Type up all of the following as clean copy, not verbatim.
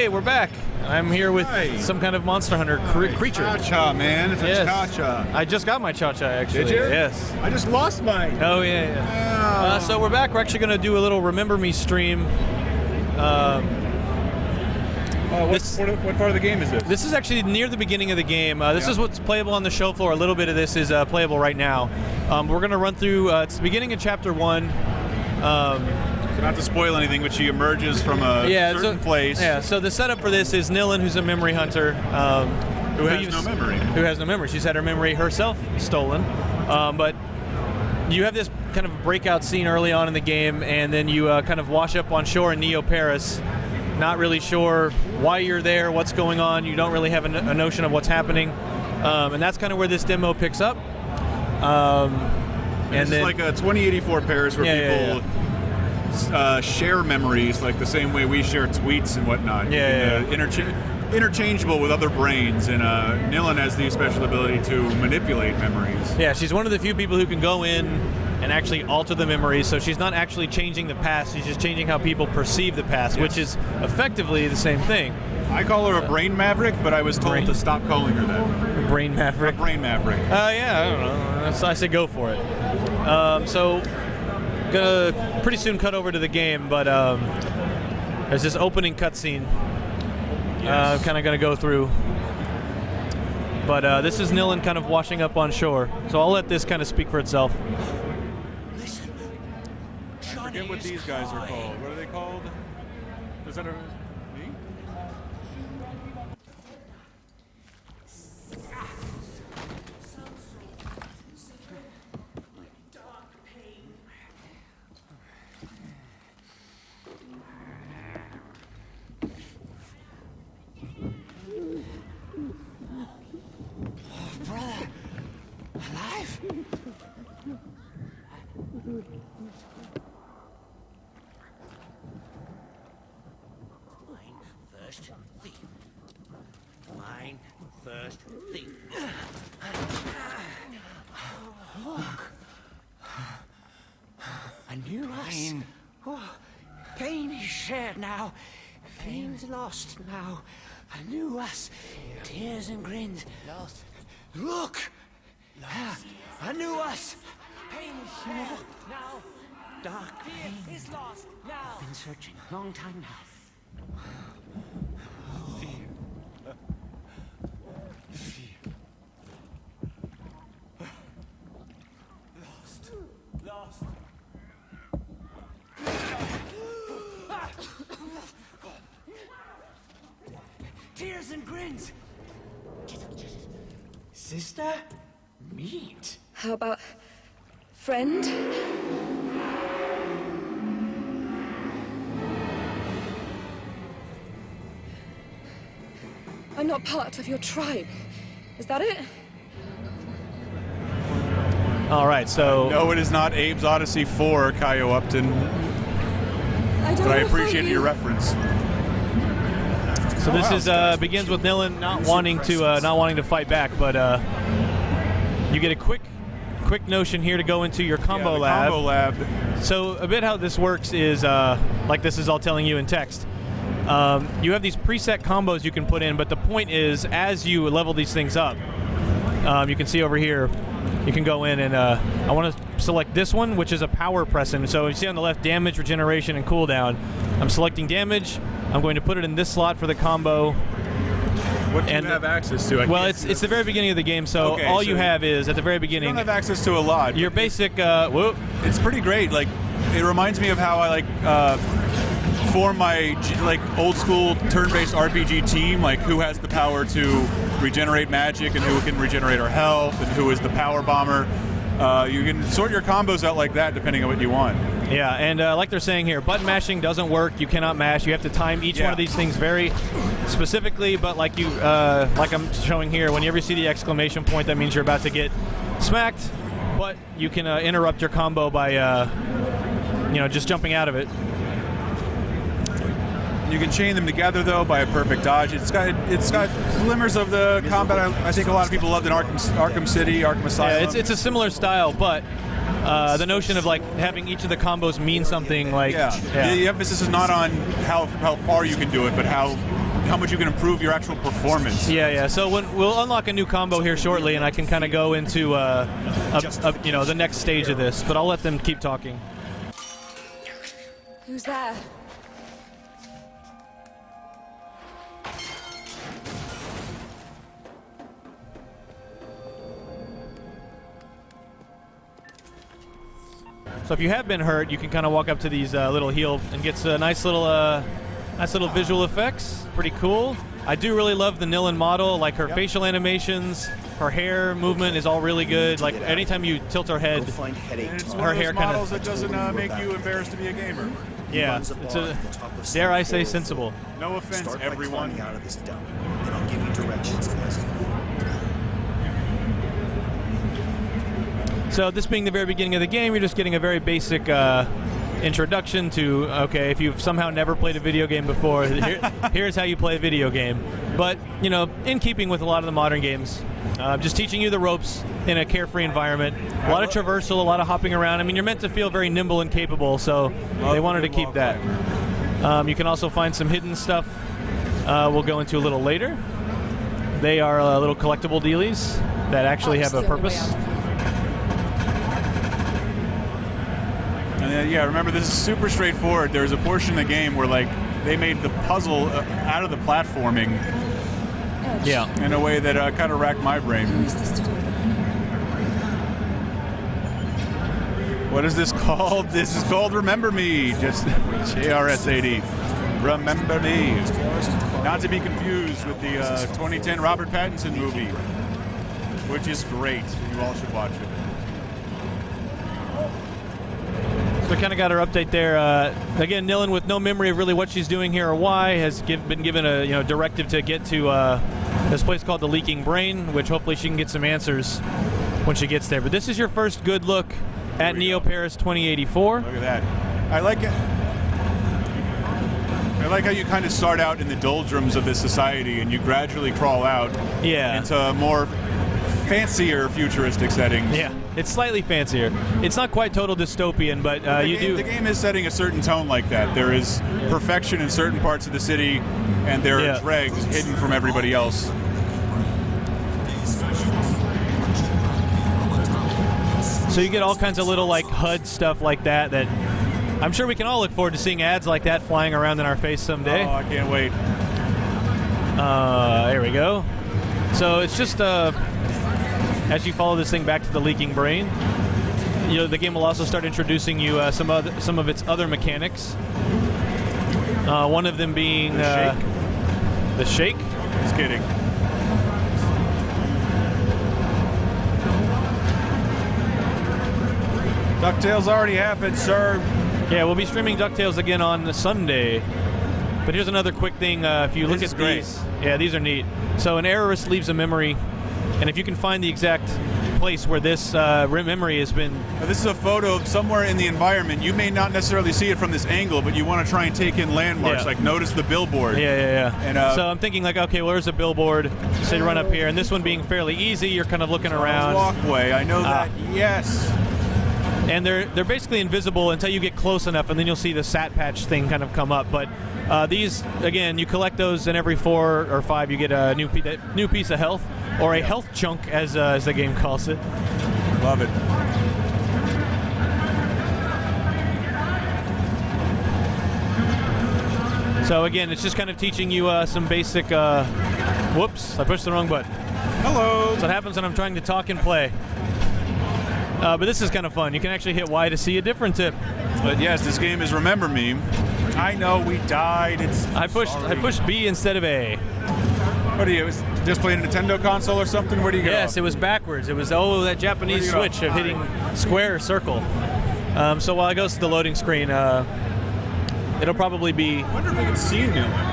Hey, we're back. I'm here with some kind of Monster Hunter creature. Cha-cha, man. It's a cha-cha. I just got my cha-cha, actually. Did you? Yes. I just lost mine. Oh, yeah. So we're back. We're actually going to do a little Remember Me stream. What part of the game is this? This is actually near the beginning of the game. This is what's playable on the show floor. A little bit of this is playable right now. We're going to run through, it's the beginning of Chapter 1. So not to spoil anything, but she emerges from a certain place. Yeah, so the setup for this is Nilin, who's a memory hunter. Who has no memory. Who has no memory. She's had her memory herself stolen. But you have this kind of breakout scene early on in the game, and then you kind of wash up on shore in Neo Paris. Not really sure why you're there, what's going on. You don't really have a notion of what's happening. And that's kind of where this demo picks up. And it's like a 2084 Paris where people share memories like the same way we share tweets and whatnot. Interchangeable with other brains, and Nilin has the special ability to manipulate memories. Yeah, she's one of the few people who can go in and actually alter the memories, so she's not actually changing the past, she's just changing how people perceive the past, which is effectively the same thing. I call her a brain maverick, but I was told to stop calling her that. A brain maverick? A brain maverick. Yeah, I don't know. So I say go for it. So, gonna pretty soon cut over to the game, but there's this opening cutscene. Kind of gonna go through. But this is Nilin kind of washing up on shore, so I'll let this kind of speak for itself. Listen, I forget what these guys are called. What are they called? Is that me? brother, alive? Mine first thief. Mine first thief. Look. I knew us. Oh, pain is shared now. Fame is lost now. I knew us. Tears and grins. Lost. Look! Lost. I knew us. Pain is shared now. Dark pain is lost now. Been searching a long time now. Fear. Fear. Lost. Lost. Tears and grins. Sister, meet. How about friend? I'm not part of your tribe. Is that it? All right, so... No, it is not Abe's Odyssey 4, Kaio Upton. But I appreciate your reference. So this is begins with Nilin not wanting to fight back, but you get a quick notion here to go into your combo lab. Combo lab. So a bit how this works is like this is all telling you in text. You have these preset combos you can put in, but the point is as you level these things up, you can see over here, you can go in and I want to select this one, which is a power pressing. So you see on the left, damage, regeneration, and cooldown. I'm selecting damage. I'm going to put it in this slot for the combo. What do you have access to? It's the very beginning of the game, so all you have is, at the very beginning... You don't have access to a lot. Your basic... It's pretty great. Like, it reminds me of how I, form my, old-school turn-based RPG team, like, who has the power to regenerate magic and who can regenerate our health and who is the power bomber. You can sort your combos out like that depending on what you want. Yeah, and like they're saying here, button mashing doesn't work. You cannot mash. You have to time each one of these things very specifically, but like I'm showing here, whenever you see the exclamation point, that means you're about to get smacked, but you can interrupt your combo by just jumping out of it. You can chain them together though by a perfect dodge. It's got glimmers of the combat I think a lot of people loved in Arkham City, Arkham Asylum. Yeah, it's a similar style, but the notion of having each of the combos mean something the emphasis is not on how far you can do it, but how how much you can improve your actual performance. Yeah. So we'll unlock a new combo here shortly, and I can kind of go into the next stage of this. But I'll let them keep talking. Who's there? So if you have been hurt, you can kind of walk up to these little heal and get a nice little visual effects. Pretty cool. I do really love the Nilin model. Like her facial animations, her hair movement is all really good. Like anytime you tilt her head, her hair kind of that doesn't make you embarrassed to be a gamer. Yeah, it's a, dare I say, sensible. No offense, everyone. Out of this dump, and I'll give you directions. So this being the very beginning of the game, you're just getting a very basic introduction to, okay, if you've somehow never played a video game before, here's how you play a video game. But, in keeping with a lot of the modern games, just teaching you the ropes in a carefree environment. A lot of traversal, a lot of hopping around. I mean, you're meant to feel very nimble and capable, so they wanted to keep that. You can also find some hidden stuff we'll go into a little later. They are little collectible dealies that actually have a purpose. And yeah, remember, this is super straightforward. There's a portion of the game where, like, they made the puzzle out of the platforming in a way that kind of racked my brain. What is this called? This is called Remember Me. Just JRS80. Remember Me. Not to be confused with the 2010 Robert Pattinson movie, which is great. You all should watch it. So we kind of got her update there. Again, Nilin, with no memory of really what she's doing here or why, has been given a directive to get to this place called the Leaking Brain, which hopefully she can get some answers when she gets there. But this is your first good look at Neo Paris 2084. Look at that. I like it. I like how you kind of start out in the doldrums of this society and you gradually crawl out into more fancier futuristic settings. Yeah, it's slightly fancier. It's not quite total dystopian, but the game is setting a certain tone like that. There is perfection in certain parts of the city, and there are dregs hidden from everybody else. So you get all kinds of little like HUD stuff like that I'm sure we can all look forward to seeing ads like that flying around in our face someday. Oh, I can't wait. There we go. So it's just as you follow this thing back to the Leaking Brain, the game will also start introducing you some of its other mechanics. One of them being the shake. Just kidding. DuckTales already happened, sir. Yeah, we'll be streaming DuckTales again on Sunday. But here's another quick thing. If you look at these, these are neat. So an errorist leaves a memory, and if you can find the exact place where this memory has been... Now, this is a photo of somewhere in the environment. You may not necessarily see it from this angle, but you want to try and take in landmarks, like notice the billboard. Yeah. And, so I'm thinking like, okay, well, there's a billboard. So you run up here, and this one being fairly easy, you're kind of looking around. Walkway, I know that, yes. And they're basically invisible until you get close enough, and then you'll see the sat patch thing kind of come up. But these, again, you collect those, and every 4 or 5 you get a new piece of health, or a health chunk, as the game calls it. Love it. So again, it's just kind of teaching you some basic... whoops, I pushed the wrong button. Hello. That's what happens when I'm trying to talk and play. But this is kind of fun. You can actually hit Y to see a different tip. But yes, this game is Remember Me. I know we died. I pushed B instead of A. What are you? Just playing a Nintendo console or something? Where do you go? Yes, it was backwards. It was that Japanese switch of hitting square or circle. So while it goes to the loading screen, it'll probably be... I wonder if I can see Nilin.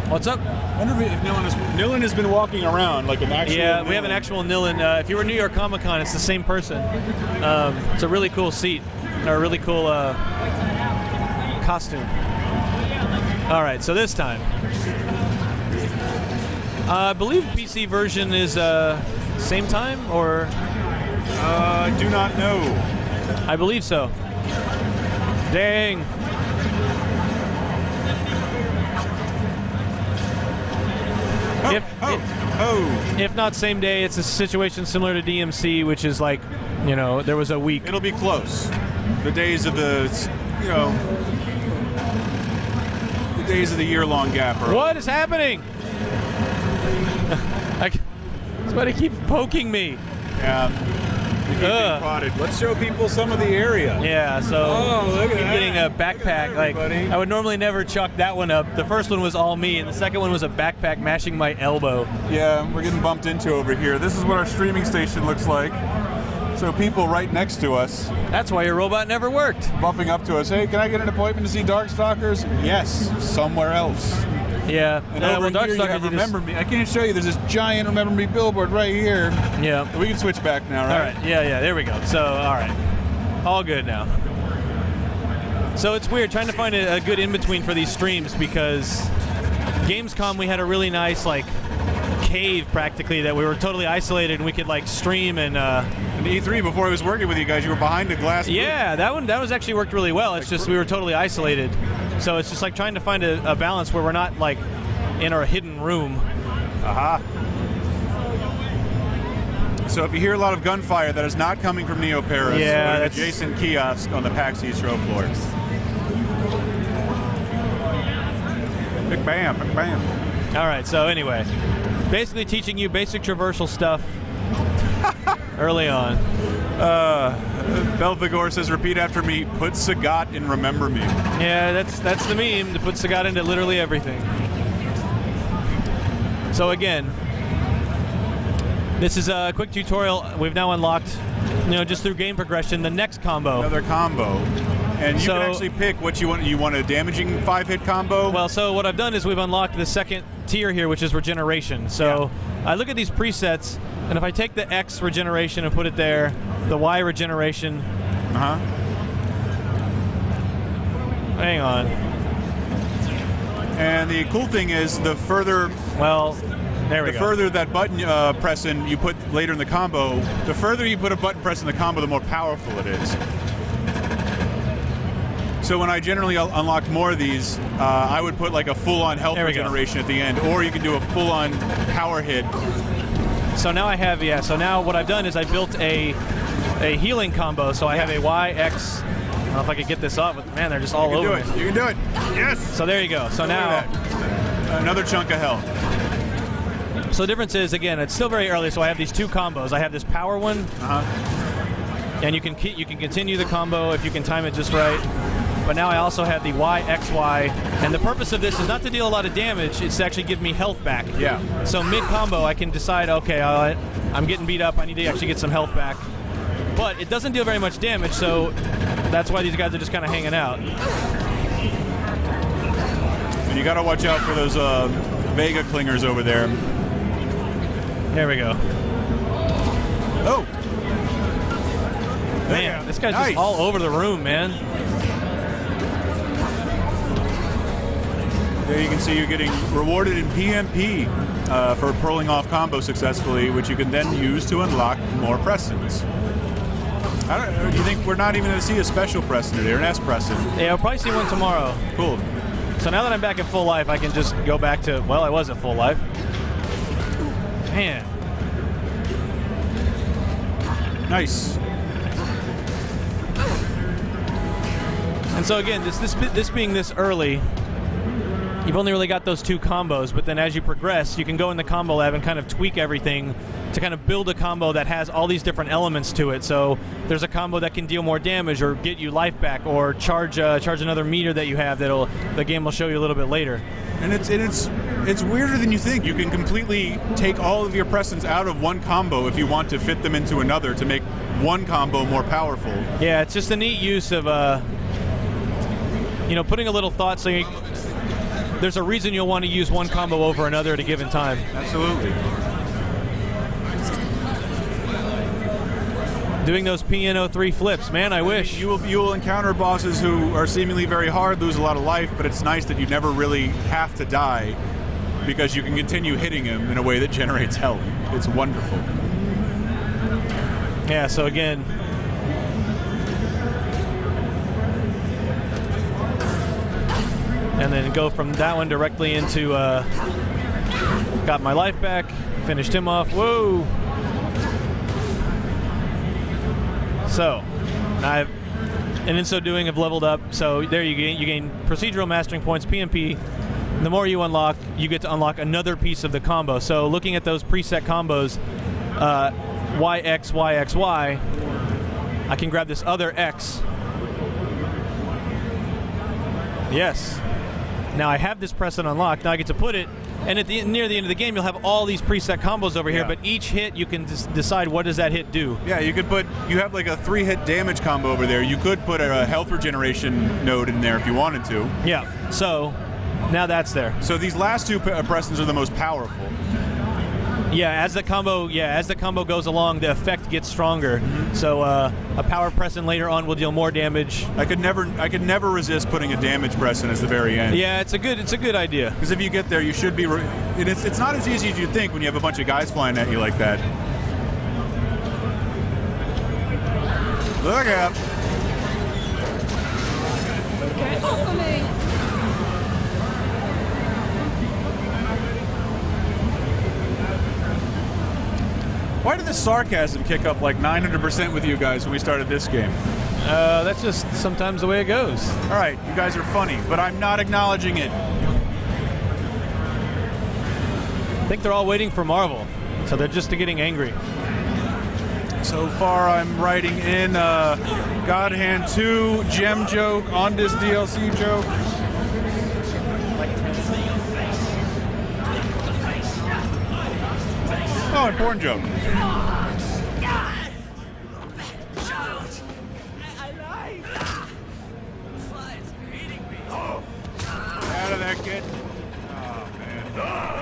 What's up? I wonder if Nilin has been walking around like an actual Nilin. We have an actual Nilin. If you were at New York Comic Con, it's the same person. It's a really cool seat, or a really cool costume. All right, so this time, I believe PC version is same time, or I do not know. I believe so. Dang. If not same day, it's a situation similar to DMC, which is like, you know, there was a week. It'll be close. The days of the, you know, the days of the year-long gap. What is happening? Somebody keeps poking me. Yeah. You keep getting prodded. Let's show people some of the area. Yeah, so look at that. getting a backpack. Like, I would normally never chuck that one up. The first one was all me, and the second one was a backpack mashing my elbow. Yeah, we're getting bumped into over here. This is what our streaming station looks like. So people right next to us. That's why your robot never worked. Bumping up to us. Hey, can I get an appointment to see Darkstalkers? Yes, somewhere else. Yeah. And over here you have Remember Me. I can't show you. There's this giant Remember Me billboard right here. Yeah. We can switch back now, right? All right. Yeah, there we go. So, all right. All good now. So it's weird trying to find a good in-between for these streams because Gamescom we had a really nice, like, cave practically that we were totally isolated and we could, like, stream and E3, before I was working with you guys, you were behind a glass booth. Yeah, that was actually worked really well. It's just we were totally isolated. So it's just like trying to find a balance where we're not like in our hidden room. Aha. So if you hear a lot of gunfire, that is not coming from Neo Paris. Yeah, that's an adjacent kiosk on the PAX East Row floor. Big bam, big bam. All right, so anyway, basically teaching you basic traversal stuff early on. Belvigor says, repeat after me, put Sagat in Remember Me. Yeah, that's the meme, to put Sagat into literally everything. So again, this is a quick tutorial. We've now unlocked, you know, just through game progression, the next combo. Another combo. And you can actually pick what you want. You want a damaging 5-hit combo? Well, so what I've done is we've unlocked the second tier here, which is regeneration. So I look at these presets, and if I take the X regeneration and put it there, the Y regeneration. Hang on. And the cool thing is, the further. Well, there we go. The further that button press in you put later in the combo, the further you put a button press in the combo, the more powerful it is. So when I generally unlock more of these, I would put like a full-on health regeneration at the end, or you can do a full-on power hit. So now I have, so now what I've done is I built a healing combo. So I have a Y, X. I don't know if I could get this off, but man, they're just all over me. You can do it. Yes. So there you go. So now another chunk of health. So the difference is, again, it's still very early. So I have these two combos. I have this power one, and you can continue the combo if you can time it just right. But now I also have the Y, X, Y, and the purpose of this is not to deal a lot of damage, it's to actually give me health back. Yeah. So mid-combo, I can decide, okay, I'm getting beat up, I need to actually get some health back. But it doesn't deal very much damage, so that's why these guys are just kind of hanging out. And you got to watch out for those Vega clingers over there. There we go. Oh! Man, this guy's just all over the room, man. There you can see you're getting rewarded in PMP for pulling off combo successfully, which you can then use to unlock more Prestons. Do you think we're not even going to see a special Preston today, or an S Preston? Yeah, I'll probably see one tomorrow. Cool. So now that I'm back at full life, I can just go back to, well, I was at full life. Man. Nice. And so again, this being this early, you've only really got those two combos, but then as you progress, you can go in the combo lab and kind of tweak everything to kind of build a combo that has all these different elements to it. So there's a combo that can deal more damage or get you life back or charge another meter that you have the game will show you a little bit later. And it's weirder than you think. You can completely take all of your Prestons out of one combo if you want to fit them into another to make one combo more powerful. Yeah, it's just a neat use of putting a little thought so there's a reason you'll want to use one combo over another at a given time. Absolutely. Doing those PNO3 flips, man, I wish. You will encounter bosses who are seemingly very hard, lose a lot of life, but it's nice that you never really have to die because you can continue hitting him in a way that generates health. It's wonderful. Yeah, so again, and then go from that one directly into Got my life back. Finished him off. Whoa! So, and in so doing, have leveled up. So there you gain procedural mastering points, PMP. The more you unlock, you get to unlock another piece of the combo. So looking at those preset combos, YX, YX, Y, I can grab this other X. Yes. Now I have this press and unlocked. Now I get to put it, and near the end of the game, you'll have all these preset combos over here. But each hit, you can decide what does that hit do. Yeah, you have like a 3-hit damage combo over there. You could put a health regeneration node in there if you wanted to. Yeah. So now that's there. So these last two pressings are the most powerful. Yeah, as the combo goes along, the effect gets stronger. Mm-hmm. So a power press-in later on will deal more damage. I could never resist putting a damage press-in as the very end. Yeah, it's a good idea. Because if you get there, you should be. It's not as easy as you think when you have a bunch of guys flying at you like that. Look out! Get off of me! Why did the sarcasm kick up like 900% with you guys when we started this game? That's just sometimes the way it goes. All right, you guys are funny, but I'm not acknowledging it. I think they're all waiting for Marvel, so they're just getting angry. So far, I'm writing in God Hand 2 gem joke on this DLC joke. Oh, important joke. Out of there, kid. Oh, man.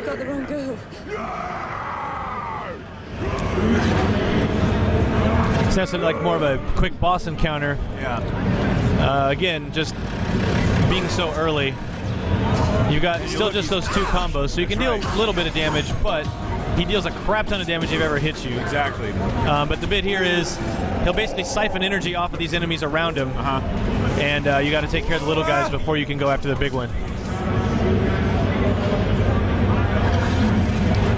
Got the wrong girl. So that's like more of a quick boss encounter. Yeah. Again, just being so early. You got still just those two combos, so you can deal a little bit of damage, but he deals a crap ton of damage if he ever hits you. Exactly. But the bit here is he'll basically siphon energy off of these enemies around him, and you got to take care of the little guys before you can go after the big one.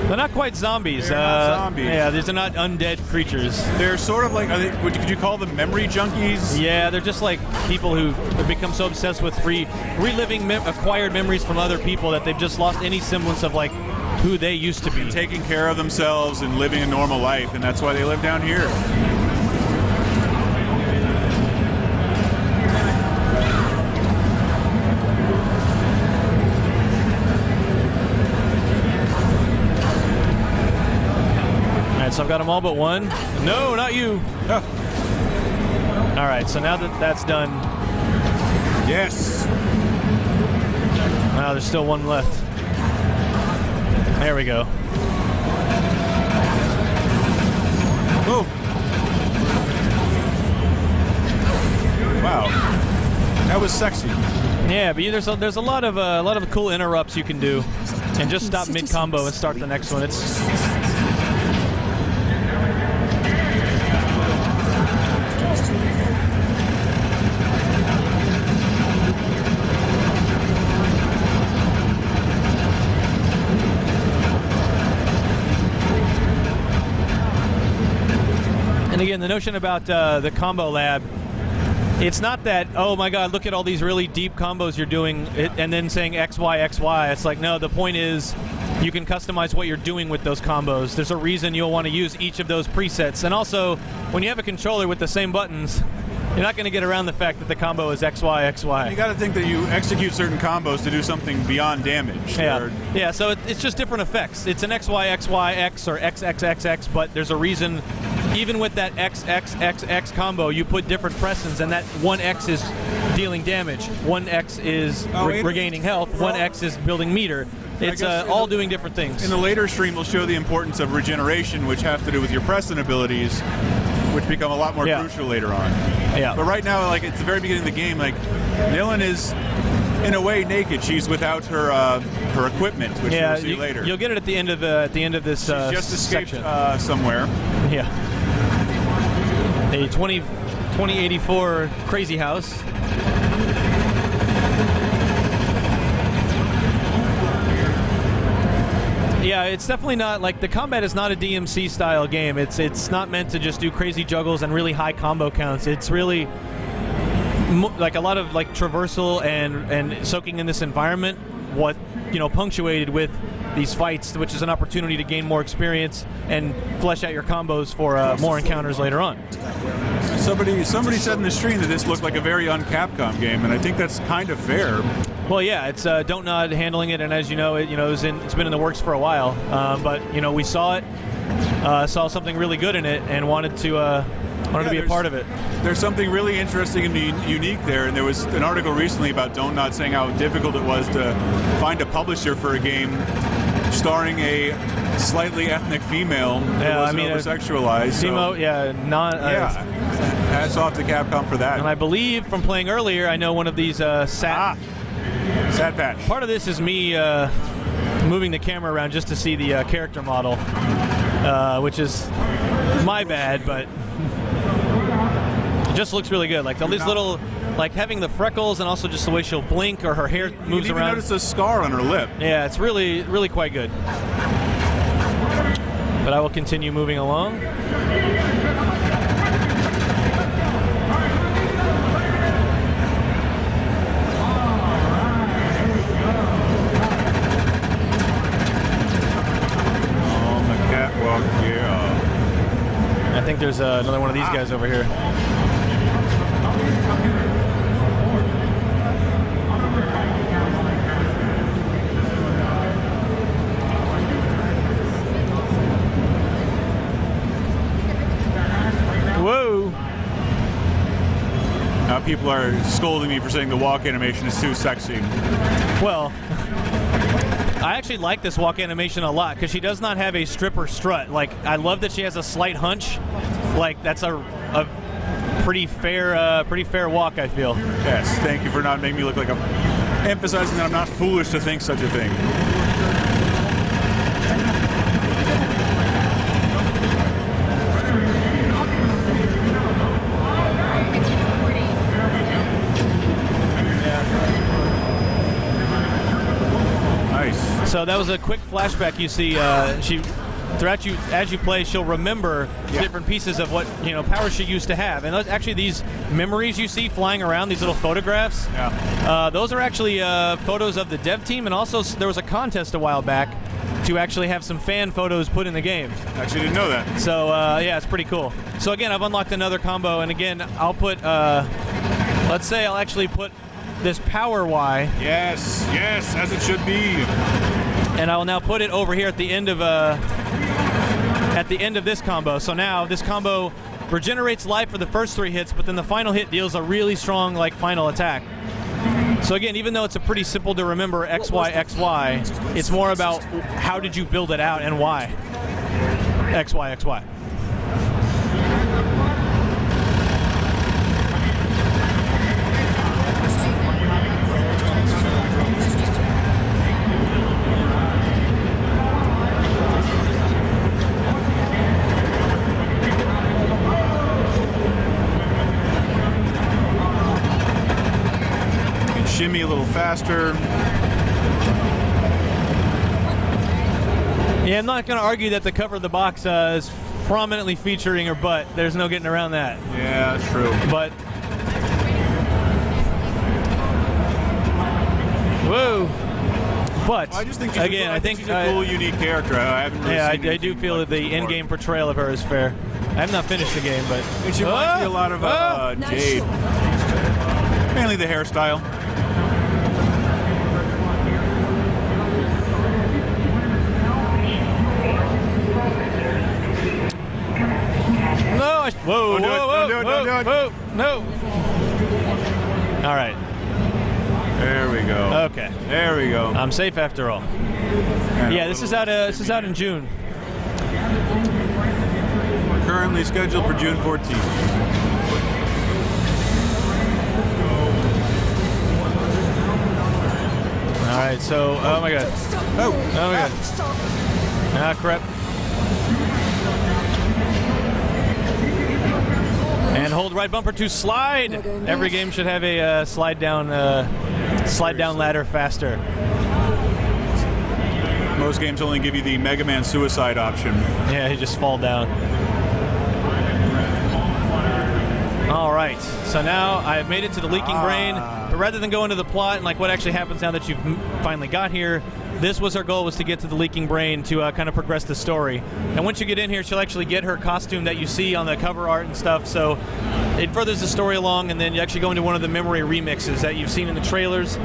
They're not quite zombies. They're not zombies. Yeah, these are not undead creatures. They're sort of like, could you call them memory junkies? Yeah, they're just like people who have become so obsessed with reliving acquired memories from other people that they've just lost any semblance of like who they used to be. Taking care of themselves and living a normal life, and that's why they live down here. So I've got them all but one. No, not you. Oh. All right, so now that that's done. Yes. Wow, there's still one left. There we go. Oh. Wow. That was sexy. Yeah, but there's a lot of cool interrupts you can do, and just stop mid combo and start the next one. It's And again, the notion about the combo lab, it's not that, oh my god, look at all these really deep combos you're doing, and then saying XY, XY. It's like, no, the point is you can customize what you're doing with those combos. There's a reason you'll want to use each of those presets. And also, when you have a controller with the same buttons, you're not going to get around the fact that the combo is XY, XY. You got to think that you execute certain combos to do something beyond damage. Yeah, yeah. So it's just different effects. It's an XY, XY, X, or XXXX, but there's a reason. Even with that XXXX combo, you put different press-ins, and that one X is dealing damage. One X is regaining health. One X is building meter. It's all doing different things. In the later stream, we'll show the importance of regeneration, which have to do with your Preston abilities, which become a lot more crucial later on. Yeah. But right now, like, it's the very beginning of the game, like, Nilin is, in a way, naked. She's without her her equipment, which we'll see later. You'll get it at the end of this She's just escaped section. somewhere. Yeah. A 2084 crazy house. Yeah, it's definitely not like the combat is not a DMC style game. It's not meant to just do crazy juggles and really high combo counts. It's really like a lot of like traversal and soaking in this environment. What punctuated with these fights, which is an opportunity to gain more experience and flesh out your combos for more encounters later on. Somebody said in the stream that this looked like a very un-Capcom game, and I think that's kind of fair. Well, yeah, it's Don't Nod handling it, and as you know, it's been in the works for a while. But we saw it, saw something really good in it, and wanted to be a part of it. There's something really interesting and unique there, and there was an article recently about Don't Nod saying how difficult it was to find a publisher for a game starring a slightly ethnic female who wasn't oversexualized. Hats off to Capcom for that. And I believe from playing earlier, I know one of these Sad Patch. Part of this is me moving the camera around just to see the character model, which is my bad, but it just looks really good. Like all these little, like having the freckles and also just the way she'll blink or her hair moves you around. Notice a scar on her lip. Yeah, it's really, really quite good. But I will continue moving along. I think there's another one of these guys over here. Whoa! Now people are scolding me for saying the walk animation is too sexy. Well, I actually like this walk animation a lot because she does not have a stripper strut. Like, I love that she has a slight hunch. Like, that's a pretty fair walk, I feel. Yes, thank you for not making me look like I'm emphasizing that I'm not foolish to think such a thing. So that was a quick flashback. You see, as you play, she'll remember different pieces of what powers she used to have, and actually these memories you see flying around, these little photographs. Yeah. Those are actually photos of the dev team, and also there was a contest a while back to actually have some fan photos put in the game. Actually, didn't know that. So yeah, it's pretty cool. So again, I've unlocked another combo, and again, I'll put. Let's say I'll actually put this power Y. Yes, as it should be. And I will now put it over here at the end of this combo. So now this combo regenerates life for the first 3 hits, but then the final hit deals a really strong final attack. So again, even though it's a pretty simple to remember XY XY, it's more about how did you build it out and why. XY XY. Shimmy a little faster. Yeah, I'm not going to argue that the cover of the box is prominently featuring her butt. There's no getting around that. Yeah, that's true. But whoa! But I just think again, I think she's a cool, unique character. I haven't really seen I do feel that the in-game portrayal of her is fair. I have not finished the game, but and she reminds me a lot of Jade. Mainly the hairstyle. Whoa, Don't do it. No. All right. There we go. Okay. There we go. I'm safe after all. Yeah, this is out in June. Currently scheduled for June 14th. All right, so oh my god. Oh my god. Ah, crap. And hold right bumper to slide. Every game should have a slide down ladder faster. Most games only give you the Mega Man suicide option. Yeah, you just fall down. All right, so now I have made it to the leaking brain, but rather than go into the plot and like what actually happens now that you've finally got here, this was our goal, was to get to the leaking brain to kind of progress the story. And once you get in here, she'll actually get her costume that you see on the cover art and stuff, so it furthers the story along, and then you actually go into one of the memory remixes that you've seen in the trailers. We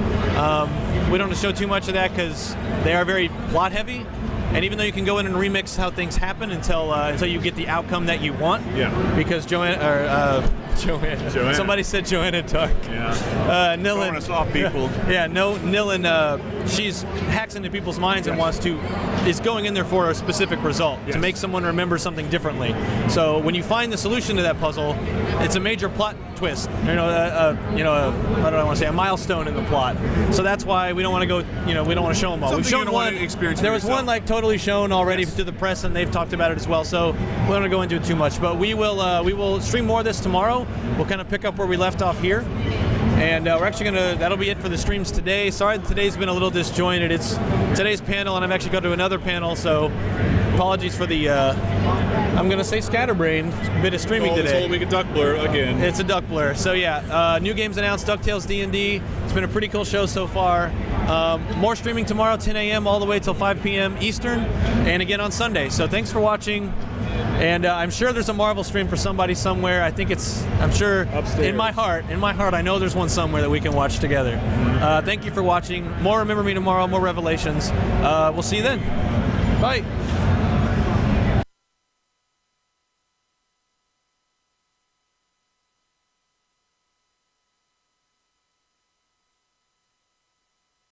don't want to show too much of that because they are very plot heavy. And even though you can go in and remix how things happen until you get the outcome that you want, because Joanna, somebody said Joanna Dark. Yeah. Nilin. Don't want to stop people. Yeah, no, Nilin. She's hacks into people's minds and is going in there for a specific result to make someone remember something differently. So when you find the solution to that puzzle, it's a major plot twist. What do I want to say? A milestone in the plot. So that's why we don't want to go. We don't want to show them all. We've shown one. There was one like totally shown already to the press, and they've talked about it as well. So we don't want to go into it too much. But we will stream more of this tomorrow. We'll kind of pick up where we left off here. And we're actually that'll be it for the streams today. Sorry that today's been a little disjointed. It's today's panel, and I've actually gone to another panel, so apologies for the, I'm going to say scatterbrain bit of streaming today. This whole week of Duck Blur again. It's a Duck Blur. So yeah, new games announced, DuckTales D&D. It's been a pretty cool show so far. More streaming tomorrow, 10 a.m. all the way till 5 p.m. Eastern, and again on Sunday. So thanks for watching. And I'm sure there's a Marvel stream for somebody somewhere. I'm sure upstairs. In my heart, I know there's one somewhere that we can watch together. Thank you for watching. More Remember Me tomorrow, more Revelations. We'll see you then. Bye.